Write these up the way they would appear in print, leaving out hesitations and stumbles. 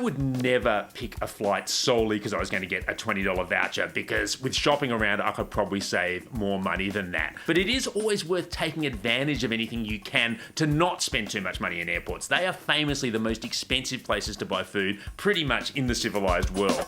would never pick a flight solely because I was going to get a $20 voucher, because with shopping around, I could probably save more money than that. But it is always worth taking advantage of anything you can to not spend too much money in airports. They are famously the most expensive places to buy food pretty much in the civilized world.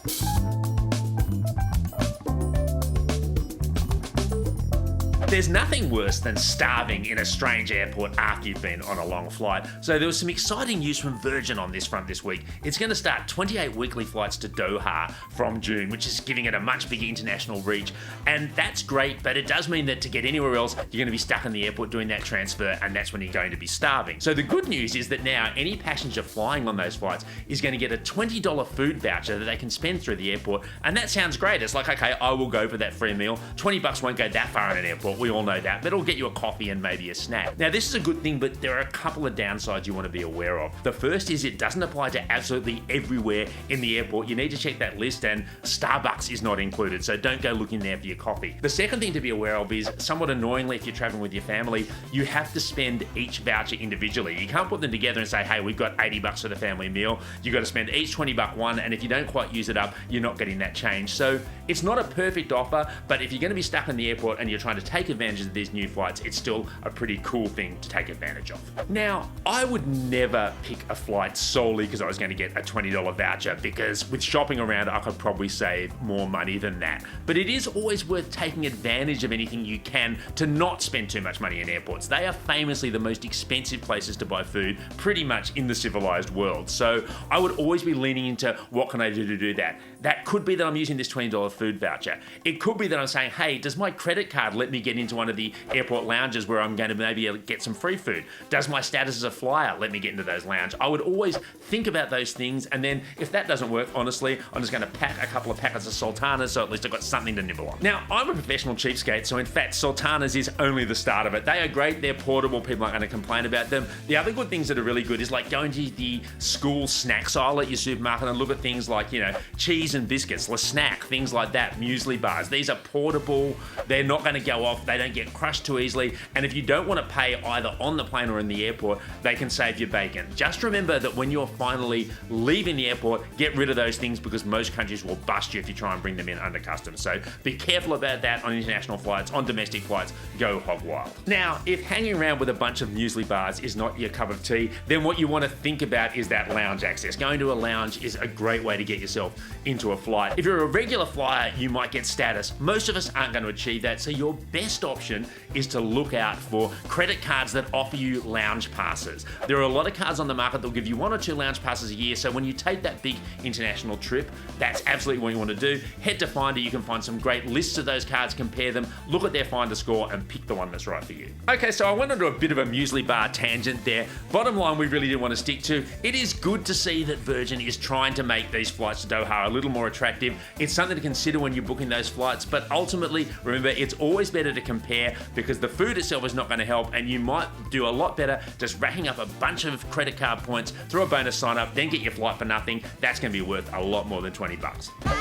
There's nothing worse than starving in a strange airport after you've been on a long flight. So there was some exciting news from Virgin on this front this week. It's going to start 28 weekly flights to Doha from June, which is giving it a much bigger international reach. And that's great, but it does mean that to get anywhere else, you're going to be stuck in the airport doing that transfer, and that's when you're going to be starving. So the good news is that now any passenger flying on those flights is going to get a $20 food voucher that they can spend through the airport. And that sounds great. It's like, okay, I will go for that free meal. $20 won't go that far in an airport. We all know that, but it'll get you a coffee and maybe a snack. Now, this is a good thing, but there are a couple of downsides you want to be aware of. The first is it doesn't apply to absolutely everywhere in the airport. You need to check that list, and Starbucks is not included, so don't go looking there for your coffee. The second thing to be aware of is, somewhat annoyingly, if you're traveling with your family, you have to spend each voucher individually. You can't put them together and say, hey, we've got $80 for the family meal. You've got to spend each $20 one, and if you don't quite use it up, you're not getting that change. So it's not a perfect offer, but if you're going to be stuck in the airport and you're trying to take advantage of these new flights, it's still a pretty cool thing to take advantage of. Now, I would never pick a flight solely because I was going to get a $20 voucher, because with shopping around, I could probably save more money than that. But it is always worth taking advantage of anything you can to not spend too much money in airports. They are famously the most expensive places to buy food pretty much in the civilized world. So I would always be leaning into, what can I do to do that? That could be that I'm using this $20 food voucher. It could be that I'm saying, hey, does my credit card let me get into one of the airport lounges where I'm going to maybe get some free food? Does my status as a flyer let me get into those lounges? I would always think about those things, and then if that doesn't work, honestly, I'm just going to pack a couple of packets of sultanas, so at least I've got something to nibble on. Now, I'm a professional cheapskate, so in fact, sultanas is only the start of it. They are great, they're portable, people aren't going to complain about them. The other good things that are really good is like going to the school snacks aisle at your supermarket and look at things like, you know, cheese and biscuits, La Snack, things like that, muesli bars. These are portable, they're not going to go off, they don't get crushed too easily, and if you don't want to pay either on the plane or in the airport, they can save you bacon. Just remember that when you're finally leaving the airport, get rid of those things, because most countries will bust you if you try and bring them in under customs. So be careful about that on international flights. On domestic flights, go hog wild. Now, if hanging around with a bunch of muesli bars is not your cup of tea, then what you want to think about is that lounge access. Going to a lounge is a great way to get yourself into a flight. If you're a regular flyer, you might get status. Most of us aren't going to achieve that, so your best option is to look out for credit cards that offer you lounge passes. There are a lot of cards on the market that will give you 1 or 2 lounge passes a year, so when you take that big international trip, that's absolutely what you want to do. Head to Finder, you can find some great lists of those cards, compare them, look at their Finder score, and pick the one that's right for you. Okay, so I went into a bit of a muesli bar tangent there. Bottom line, we really did want to stick to, it is good to see that Virgin is trying to make these flights to Doha a little more attractive. It's something to consider when you're booking those flights, but ultimately, remember, it's always better to compare, because the food itself is not going to help, and you might do a lot better just racking up a bunch of credit card points through a bonus sign up, then get your flight for nothing. That's going to be worth a lot more than $20.